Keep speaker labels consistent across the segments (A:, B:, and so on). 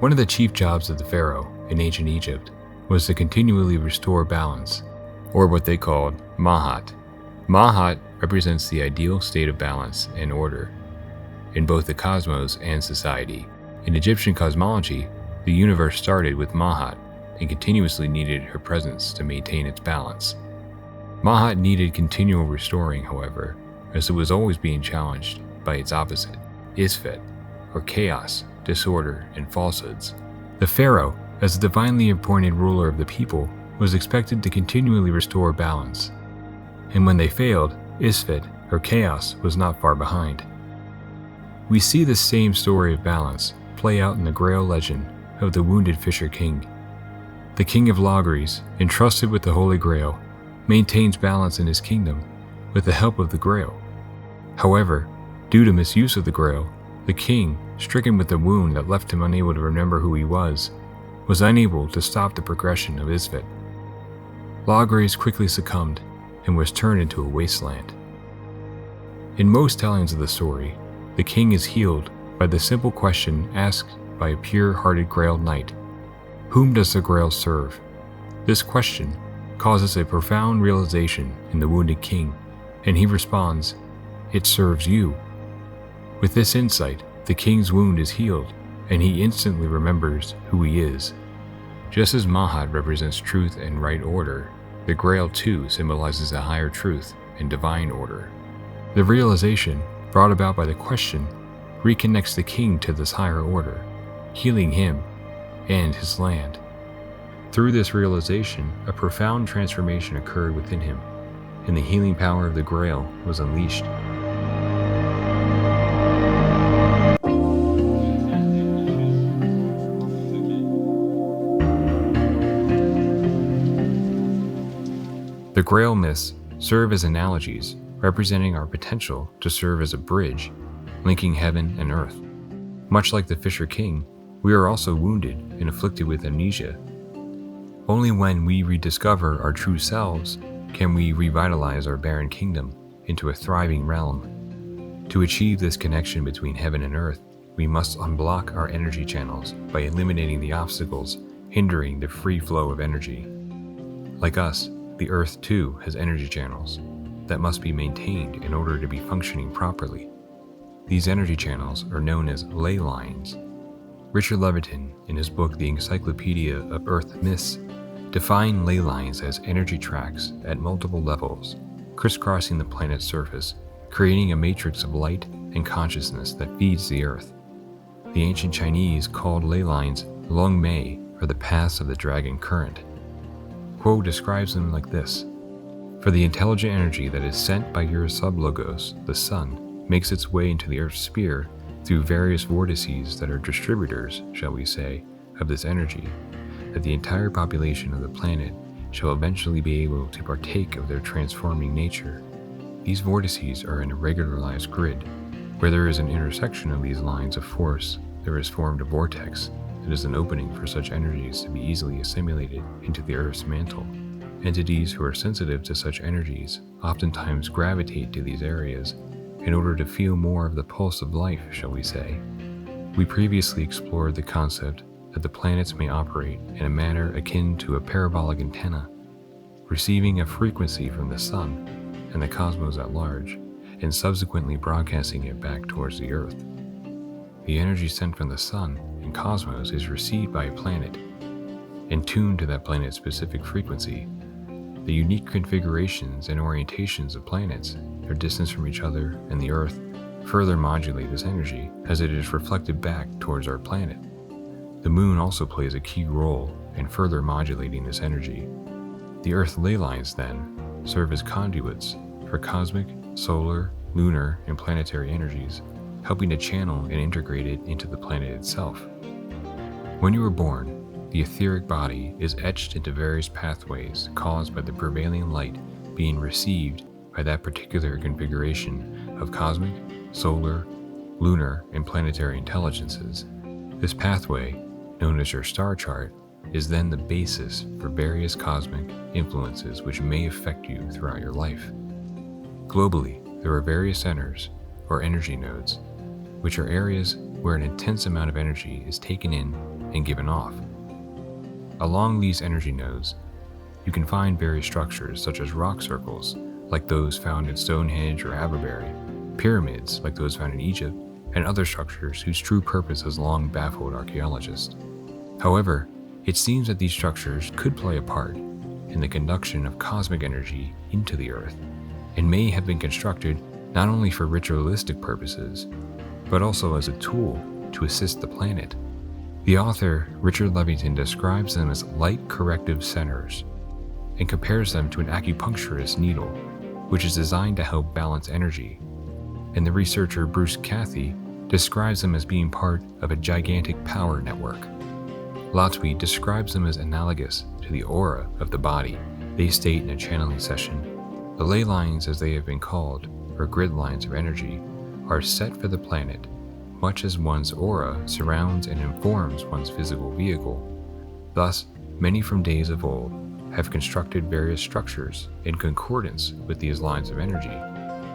A: One of the chief jobs of the pharaoh in ancient Egypt was to continually restore balance, or what they called Mahat. Mahat represents the ideal state of balance and order in both the cosmos and society. In Egyptian cosmology, the universe started with Mahat and continuously needed her presence to maintain its balance. Mahat needed continual restoring, however, as it was always being challenged by its opposite, Isfet, or chaos, disorder, and falsehoods. The pharaoh, as the divinely appointed ruler of the people, was expected to continually restore balance. And when they failed, Isfet, or chaos, was not far behind. We see the same story of balance play out in the Grail legend of the wounded Fisher King. The King of Logres, entrusted with the Holy Grail, maintains balance in his kingdom with the help of the Grail. However, due to misuse of the Grail, the king, stricken with a wound that left him unable to remember who he was unable to stop the progression of Isfet. Logres quickly succumbed and was turned into a wasteland. In most tellings of the story, the king is healed by the simple question asked by a pure-hearted Grail knight: whom does the Grail serve? This question causes a profound realization in the wounded king, and he responds, "It serves you." With this insight, the king's wound is healed, and he instantly remembers who he is. Just as Mahat represents truth and right order, the Grail too symbolizes a higher truth and divine order. The realization, brought about by the question, reconnects the king to this higher order, healing him and his land. Through this realization, a profound transformation occurred within him, and the healing power of the Grail was unleashed. The Grail myths serve as analogies representing our potential to serve as a bridge, linking heaven and earth. Much like the Fisher King, we are also wounded and afflicted with amnesia. Only when we rediscover our true selves can we revitalize our barren kingdom into a thriving realm. To achieve this connection between heaven and earth, we must unblock our energy channels by eliminating the obstacles hindering the free flow of energy. Like us, the earth too has energy channels that must be maintained in order to be functioning properly. These energy channels are known as ley lines. Richard Levitin, in his book The Encyclopedia of Earth Myths, defined ley lines as energy tracks at multiple levels, crisscrossing the planet's surface, creating a matrix of light and consciousness that feeds the earth. The ancient Chinese called ley lines Long Mei, or the paths of the dragon current. Quo describes them like this: for the intelligent energy that is sent by your sublogos, the sun, makes its way into the earth's sphere through various vortices that are distributors, shall we say, of this energy, that the entire population of the planet shall eventually be able to partake of their transforming nature. These vortices are in a regularized grid. Where there is an intersection of these lines of force, there is formed a vortex that is an opening for such energies to be easily assimilated into the Earth's mantle. Entities who are sensitive to such energies oftentimes gravitate to these areas in order to feel more of the pulse of life, shall we say. We previously explored the concept that the planets may operate in a manner akin to a parabolic antenna, receiving a frequency from the sun and the cosmos at large, and subsequently broadcasting it back towards the Earth. The energy sent from the sun and cosmos is received by a planet and tuned to that planet's specific frequency. The unique configurations and orientations of planets, their distance from each other and the Earth, further modulate this energy as it is reflected back towards our planet. The moon also plays a key role in further modulating this energy. The Earth ley lines, then, serve as conduits for cosmic, solar, lunar, and planetary energies, helping to channel and integrate it into the planet itself. When you are born, the etheric body is etched into various pathways caused by the prevailing light being received by that particular configuration of cosmic, solar, lunar, and planetary intelligences. This pathway, known as your star chart, is then the basis for various cosmic influences which may affect you throughout your life. Globally, there are various centers, or energy nodes, which are areas where an intense amount of energy is taken in and given off. Along these energy nodes, you can find various structures such as rock circles, like those found in Stonehenge or Aberbury, pyramids like those found in Egypt, and other structures whose true purpose has long baffled archaeologists. However, it seems that these structures could play a part in the conduction of cosmic energy into the Earth, and may have been constructed not only for ritualistic purposes, but also as a tool to assist the planet. The author, Richard Levington, describes them as light corrective centers and compares them to an acupuncturist needle, which is designed to help balance energy. And the researcher Bruce Cathy describes them as being part of a gigantic power network. Latwii describes them as analogous to the aura of the body. They state in a channeling session, the ley lines, as they have been called, or grid lines of energy, are set for the planet, much as one's aura surrounds and informs one's physical vehicle. Thus, many from days of old have constructed various structures in concordance with these lines of energy,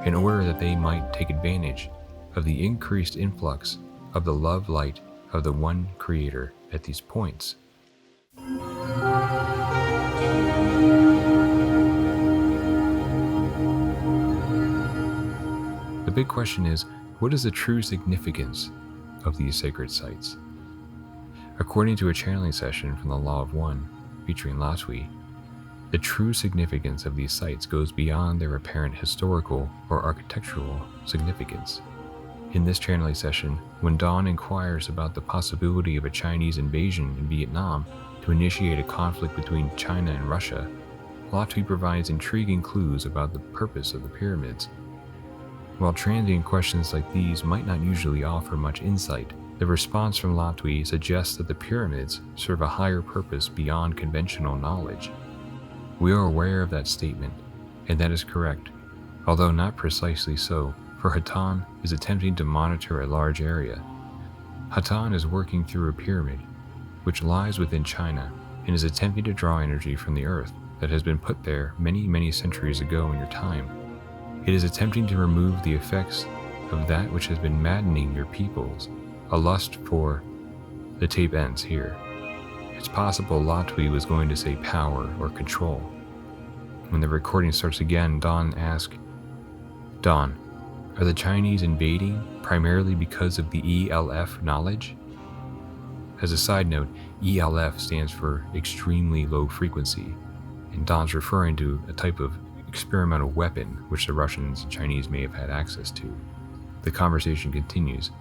A: in order that they might take advantage of the increased influx of the love light of the one Creator at these points. The big question is, what is the true significance of these sacred sites? According to a channeling session from the Law of One, featuring Latwii, the true significance of these sites goes beyond their apparent historical or architectural significance. In this channeling session, when Dawn inquires about the possibility of a Chinese invasion in Vietnam to initiate a conflict between China and Russia, Latwii provides intriguing clues about the purpose of the pyramids. While transient questions like these might not usually offer much insight, the response from Latwii suggests that the pyramids serve a higher purpose beyond conventional knowledge. We are aware of that statement, and that is correct, although not precisely so, for Hatonn is attempting to monitor a large area. Hatonn is working through a pyramid, which lies within China, and is attempting to draw energy from the earth that has been put there many centuries ago in your time. It is attempting to remove the effects of that which has been maddening your peoples, a lust for... The tape ends here. It's possible Latwii was going to say power or control. When the recording starts again, Dawn asks, Dawn, are the Chinese invading primarily because of the ELF knowledge? As a side note, ELF stands for extremely low frequency, and Dawn's referring to a type of experimental weapon which the Russians and Chinese may have had access to. The conversation continues.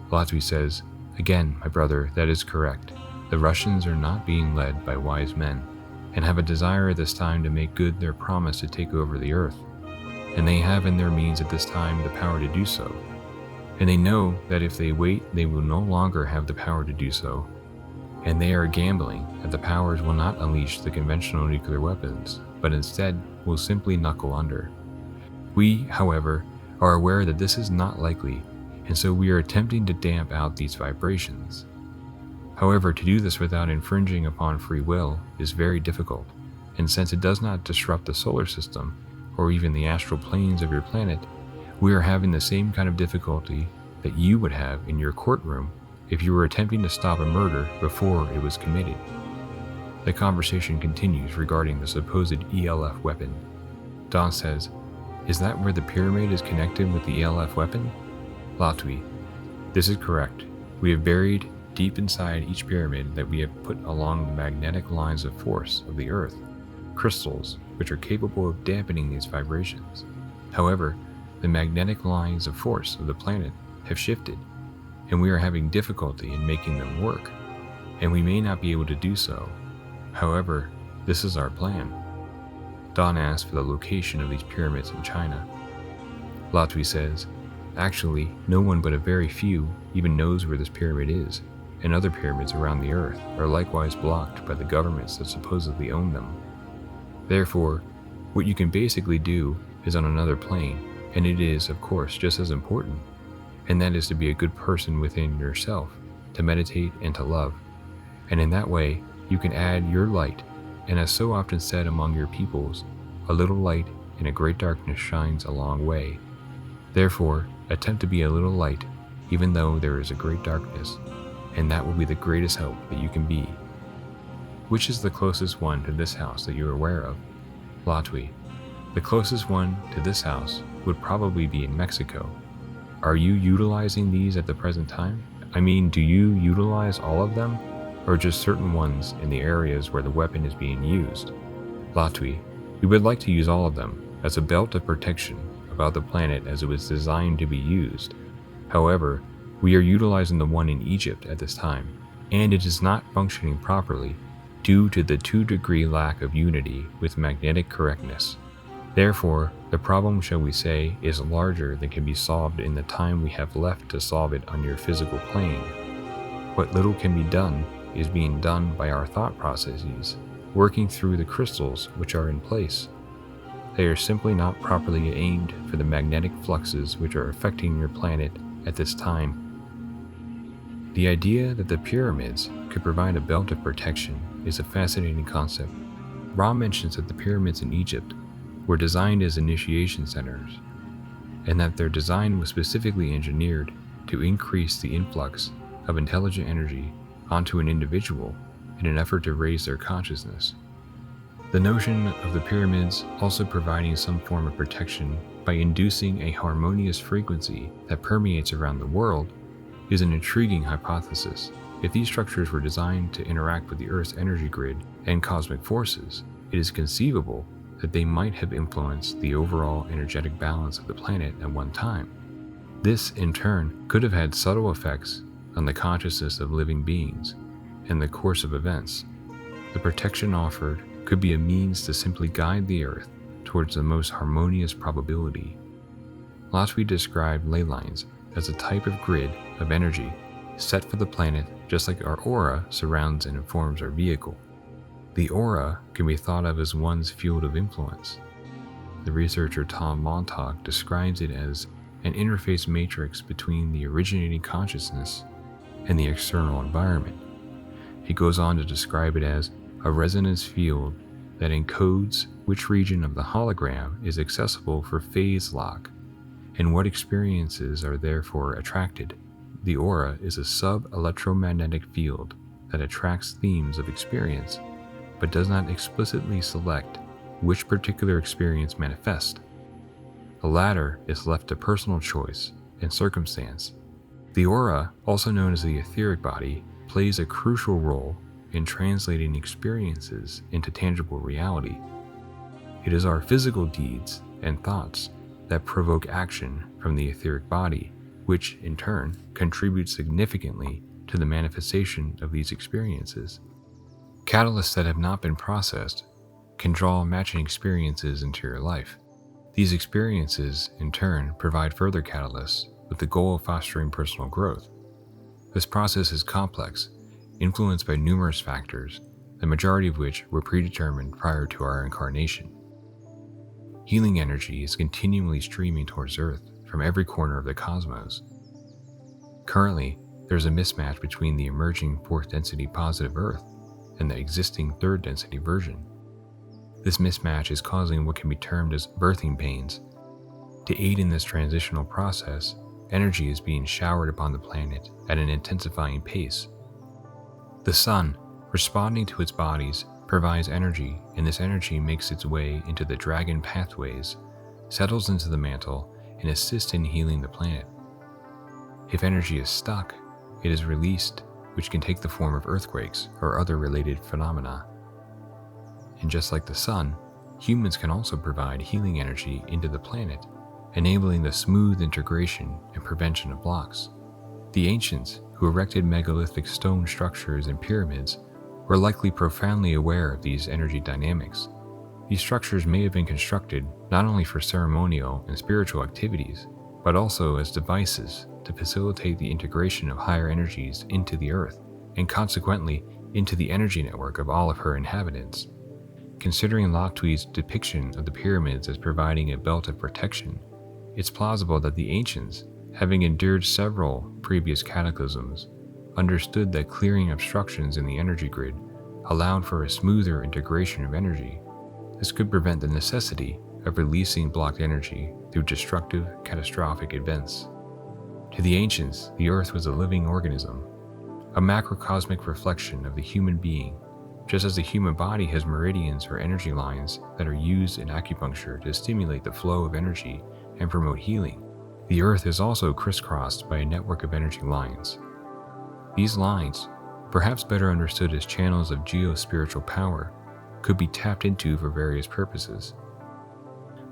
A: Latwii says, again, my brother, that is correct. The Russians are not being led by wise men, and have a desire at this time to make good their promise to take over the earth. And they have in their means at this time the power to do so. And they know that if they wait, they will no longer have the power to do so. And they are gambling that the powers will not unleash the conventional nuclear weapons, but instead will simply knuckle under. We, however, are aware that this is not likely, and so we are attempting to damp out these vibrations. However, to do this without infringing upon free will is very difficult, and since it does not disrupt the solar system, or even the astral planes of your planet, we are having the same kind of difficulty that you would have in your courtroom if you were attempting to stop a murder before it was committed. The conversation continues regarding the supposed ELF weapon. Dawn says, is that where the pyramid is connected with the ELF weapon? Latwii, this is correct. We have buried deep inside each pyramid that we have put along the magnetic lines of force of the earth, crystals which are capable of dampening these vibrations. However, the magnetic lines of force of the planet have shifted, and we are having difficulty in making them work, and we may not be able to do so. However, this is our plan. Dawn asks for the location of these pyramids in China. Latwii says, actually, no one but a very few even knows where this pyramid is, and other pyramids around the earth are likewise blocked by the governments that supposedly own them. Therefore, what you can basically do is on another plane, and it is, of course, just as important, and that is to be a good person within yourself, to meditate and to love. And in that way, you can add your light, and as so often said among your peoples, a little light in a great darkness shines a long way. Therefore, attempt to be a little light, even though there is a great darkness, and that will be the greatest help that you can be. Which is the closest one to this house that you are aware of? Latwi. The closest one to this house would probably be in Mexico. Are you utilizing these at the present time? I mean, do you utilize all of them, or just certain ones in the areas where the weapon is being used? Latwi. We would like to use all of them as a belt of protection about the planet as it was designed to be used. However, we are utilizing the one in Egypt at this time, and it is not functioning properly due to the 2-degree lack of unity with magnetic correctness. Therefore, the problem, shall we say, is larger than can be solved in the time we have left to solve it on your physical plane. What little can be done is being done by our thought processes, working through the crystals which are in place. They are simply not properly aimed for the magnetic fluxes which are affecting your planet at this time. The idea that the pyramids could provide a belt of protection is a fascinating concept. Ra mentions that the pyramids in Egypt were designed as initiation centers, and that their design was specifically engineered to increase the influx of intelligent energy onto an individual in an effort to raise their consciousness. The notion of the pyramids also providing some form of protection by inducing a harmonious frequency that permeates around the world is an intriguing hypothesis. If these structures were designed to interact with the Earth's energy grid and cosmic forces, it is conceivable that they might have influenced the overall energetic balance of the planet at one time. This, in turn, could have had subtle effects on the consciousness of living beings and the course of events. The protection offered could be a means to simply guide the Earth towards the most harmonious probability. Latwi described ley lines as a type of grid of energy set for the planet, just like our aura surrounds and informs our vehicle. The aura can be thought of as one's field of influence. The researcher Tom Montauk describes it as an interface matrix between the originating consciousness and the external environment. He goes on to describe it as a resonance field that encodes which region of the hologram is accessible for phase lock and what experiences are therefore attracted. The aura is a sub-electromagnetic field that attracts themes of experience but does not explicitly select which particular experience manifests. The latter is left to personal choice and circumstance. The aura, also known as the etheric body, plays a crucial role in translating experiences into tangible reality. It is our physical deeds and thoughts that provoke action from the etheric body, which, in turn, contributes significantly to the manifestation of these experiences. Catalysts that have not been processed can draw matching experiences into your life. These experiences, in turn, provide further catalysts with the goal of fostering personal growth. This process is complex, influenced by numerous factors, the majority of which were predetermined prior to our incarnation. Healing energy is continually streaming towards Earth from every corner of the cosmos. Currently, there's a mismatch between the emerging 4th density positive Earth and the existing 3rd density version. This mismatch is causing what can be termed as birthing pains. To aid in this transitional process, energy is being showered upon the planet at an intensifying pace. The sun, responding to its bodies, provides energy, and this energy makes its way into the dragon pathways, settles into the mantle, and assists in healing the planet. If energy is stuck, it is released, which can take the form of earthquakes or other related phenomena. And just like the sun, humans can also provide healing energy into the planet, enabling the smooth integration and prevention of blocks. The ancients, who erected megalithic stone structures and pyramids, were likely profoundly aware of these energy dynamics. These structures may have been constructed not only for ceremonial and spiritual activities, but also as devices to facilitate the integration of higher energies into the Earth, and consequently into the energy network of all of her inhabitants. Considering Latwi's depiction of the pyramids as providing a belt of protection, it's plausible that the ancients, having endured several previous cataclysms, understood that clearing obstructions in the energy grid allowed for a smoother integration of energy. This could prevent the necessity of releasing blocked energy through destructive, catastrophic events. To the ancients, the Earth was a living organism, a macrocosmic reflection of the human being. Just as the human body has meridians or energy lines that are used in acupuncture to stimulate the flow of energy and promote healing, the Earth is also crisscrossed by a network of energy lines. These lines, perhaps better understood as channels of geo-spiritual power, could be tapped into for various purposes.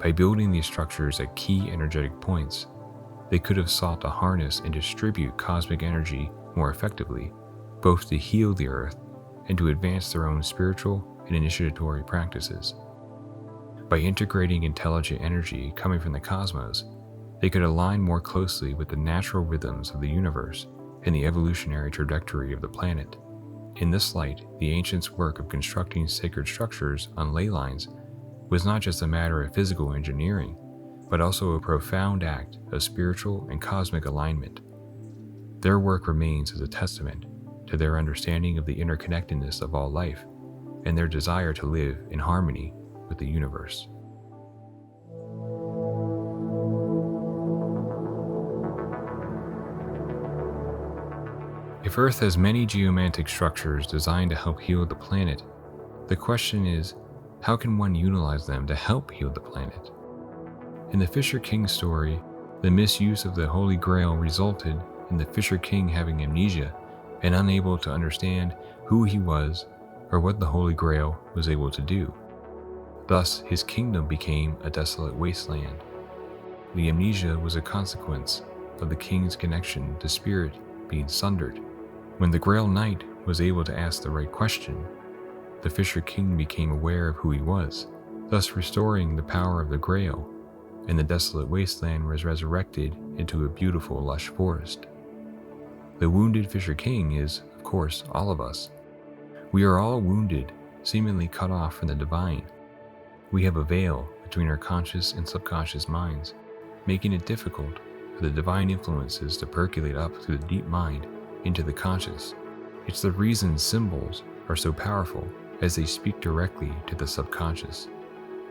A: By building these structures at key energetic points, they could have sought to harness and distribute cosmic energy more effectively, both to heal the Earth and to advance their own spiritual and initiatory practices. By integrating intelligent energy coming from the cosmos, they could align more closely with the natural rhythms of the universe and the evolutionary trajectory of the planet. In this light, the ancients' work of constructing sacred structures on ley lines was not just a matter of physical engineering, but also a profound act of spiritual and cosmic alignment. Their work remains as a testament to their understanding of the interconnectedness of all life and their desire to live in harmony with the universe. If Earth has many geomantic structures designed to help heal the planet, the question is, how can one utilize them to help heal the planet? In the Fisher King story, the misuse of the Holy Grail resulted in the Fisher King having amnesia and unable to understand who he was or what the Holy Grail was able to do. Thus, his kingdom became a desolate wasteland. The amnesia was a consequence of the king's connection to spirit being sundered. When the Grail Knight was able to ask the right question, the Fisher King became aware of who he was, thus restoring the power of the Grail, and the desolate wasteland was resurrected into a beautiful, lush forest. The wounded Fisher King is, of course, all of us. We are all wounded, seemingly cut off from the divine. We have a veil between our conscious and subconscious minds, making it difficult for the divine influences to percolate up through the deep mind into the conscious. It's the reason symbols are so powerful, as they speak directly to the subconscious.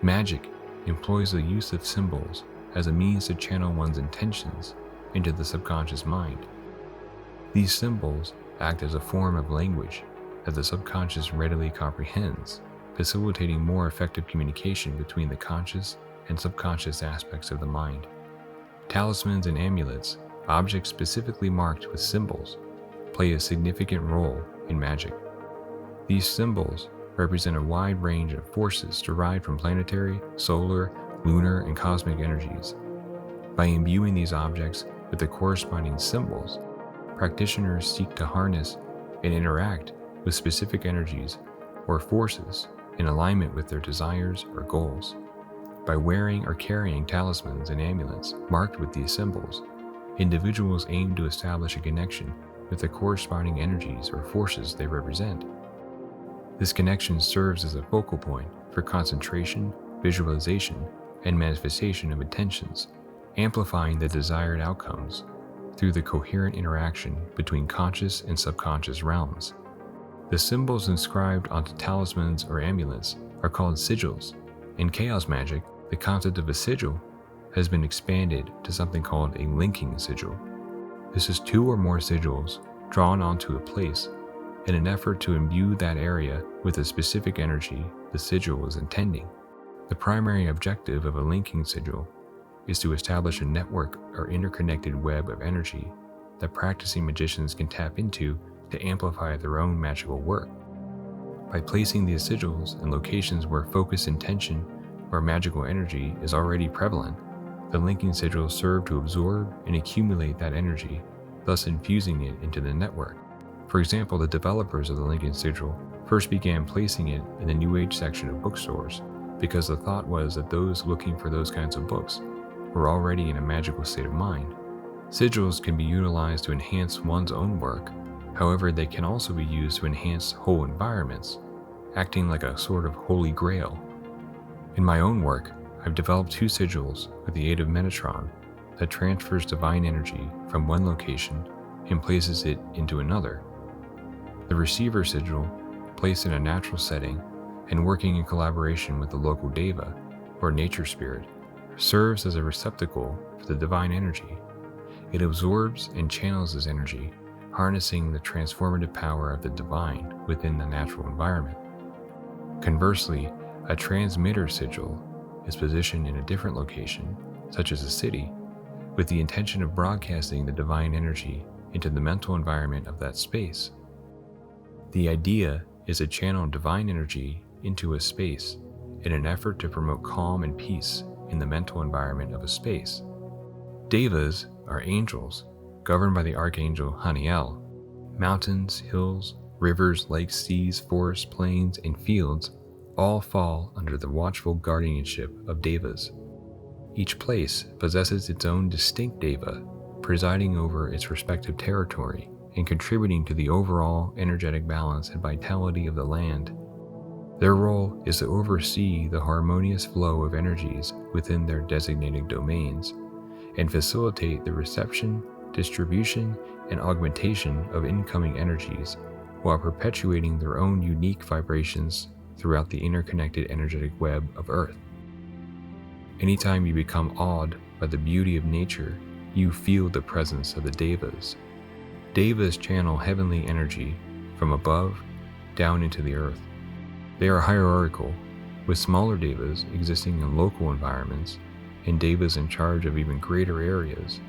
A: Magic employs the use of symbols as a means to channel one's intentions into the subconscious mind. These symbols act as a form of language that the subconscious readily comprehends, facilitating more effective communication between the conscious and subconscious aspects of the mind. Talismans and amulets, objects specifically marked with symbols, play a significant role in magic. These symbols represent a wide range of forces derived from planetary, solar, lunar, and cosmic energies. By imbuing these objects with the corresponding symbols, practitioners seek to harness and interact with specific energies or forces in alignment with their desires or goals. By wearing or carrying talismans and amulets marked with these symbols, individuals aim to establish a connection with the corresponding energies or forces they represent. This connection serves as a focal point for concentration, visualization, and manifestation of intentions, amplifying the desired outcomes through the coherent interaction between conscious and subconscious realms. The symbols inscribed onto talismans or amulets are called sigils. In chaos magic, the concept of a sigil has been expanded to something called a linking sigil. This is two or more sigils drawn onto a place in an effort to imbue that area with a specific energy the sigil is intending. The primary objective of a linking sigil is to establish a network or interconnected web of energy that practicing magicians can tap into to amplify their own magical work. By placing these sigils in locations where focused intention or magical energy is already prevalent, the linking sigils serve to absorb and accumulate that energy, thus infusing it into the network. For example, the developers of the linking sigil first began placing it in the New Age section of bookstores because the thought was that those looking for those kinds of books were already in a magical state of mind. Sigils can be utilized to enhance one's own work. However, they can also be used to enhance whole environments, acting like a sort of holy grail. In my own work, I've developed two sigils with the aid of Metatron that transfers divine energy from one location and places it into another. The receiver sigil, placed in a natural setting and working in collaboration with the local deva, or nature spirit, serves as a receptacle for the divine energy. It absorbs and channels this energy, harnessing the transformative power of the divine within the natural environment. Conversely, a transmitter sigil is positioned in a different location, such as a city, with the intention of broadcasting the divine energy into the mental environment of that space. The idea is to channel divine energy into a space in an effort to promote calm and peace in the mental environment of a space. Devas are angels governed by the archangel Haniel. Mountains, hills, rivers, lakes, seas, forests, plains, and fields all fall under the watchful guardianship of devas. Each place possesses its own distinct deva, presiding over its respective territory and contributing to the overall energetic balance and vitality of the land. Their role is to oversee the harmonious flow of energies within their designated domains and facilitate the reception, distribution, and augmentation of incoming energies while perpetuating their own unique vibrations throughout the interconnected energetic web of Earth. Anytime you become awed by the beauty of nature, you feel the presence of the devas. Devas channel heavenly energy from above down into the earth. They are hierarchical, with smaller devas existing in local environments and devas in charge of even greater areas.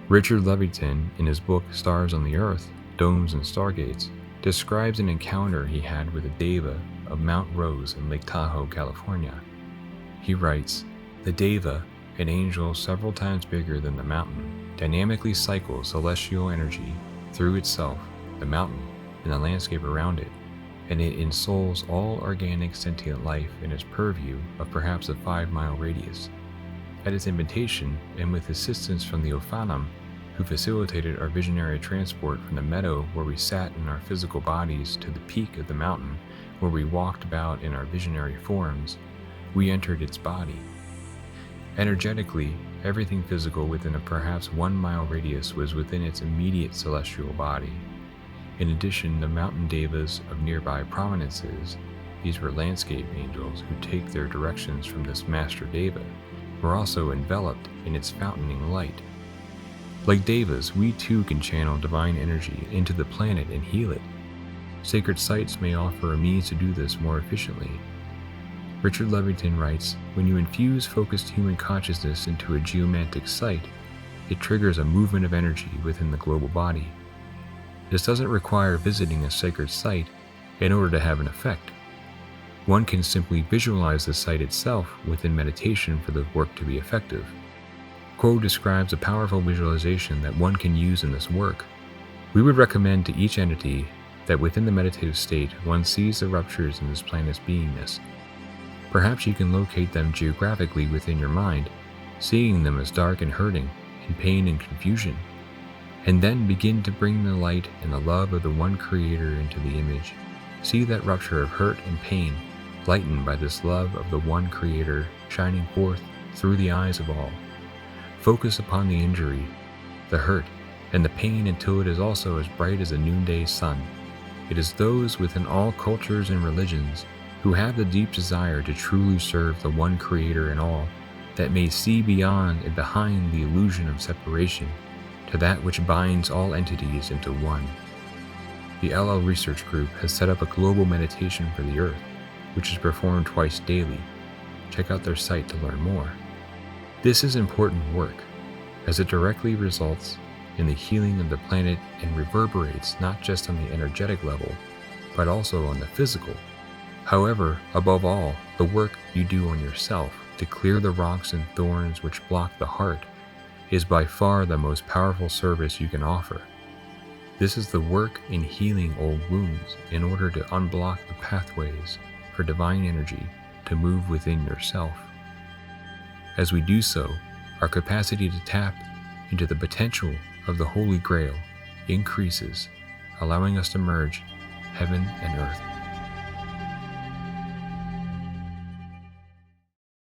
A: Richard Levington, in his book Stars on the Earth, Domes and Stargates, describes an encounter he had with a deva of Mount Rose in Lake Tahoe, California. He writes, "The deva, an angel several times bigger than the mountain, dynamically cycles celestial energy through itself, the mountain, and the landscape around it, and it ensouls all organic sentient life in its purview of perhaps a 5-mile radius. At its invitation, and with assistance from the Ophanam, who facilitated our visionary transport from the meadow where we sat in our physical bodies to the peak of the mountain where we walked about in our visionary forms, we entered its body. Energetically, everything physical within a perhaps 1-mile radius was within its immediate celestial body. In addition, the mountain devas of nearby prominences, these were landscape angels who take their directions from this master deva, were also enveloped in its fountaining light. Like devas, we too can channel divine energy into the planet and heal it. Sacred sites may offer a means to do this more efficiently. Richard Levington writes, "When you infuse focused human consciousness into a geomantic site, it triggers a movement of energy within the global body. This doesn't require visiting a sacred site in order to have an effect. One can simply visualize the site itself within meditation for the work to be effective." Quo describes a powerful visualization that one can use in this work. We would recommend to each entity that within the meditative state one sees the ruptures in this planet's beingness. Perhaps you can locate them geographically within your mind, seeing them as dark and hurting, in pain and confusion, and then begin to bring the light and the love of the one Creator into the image. See that rupture of hurt and pain lightened by this love of the one Creator shining forth through the eyes of all. Focus upon the injury, the hurt, and the pain until it is also as bright as a noonday sun. It is those within all cultures and religions who have the deep desire to truly serve the one Creator in all that may see beyond and behind the illusion of separation to that which binds all entities into one. The LL Research Group has set up a global meditation for the Earth, which is performed twice daily. Check out their site to learn more. This is important work, as it directly results in the healing of the planet and reverberates not just on the energetic level, but also on the physical. However, above all, the work you do on yourself to clear the rocks and thorns which block the heart is by far the most powerful service you can offer. This is the work in healing old wounds in order to unblock the pathways for divine energy to move within yourself. As we do so, our capacity to tap into the potential of the Holy Grail increases, allowing us to merge heaven and earth.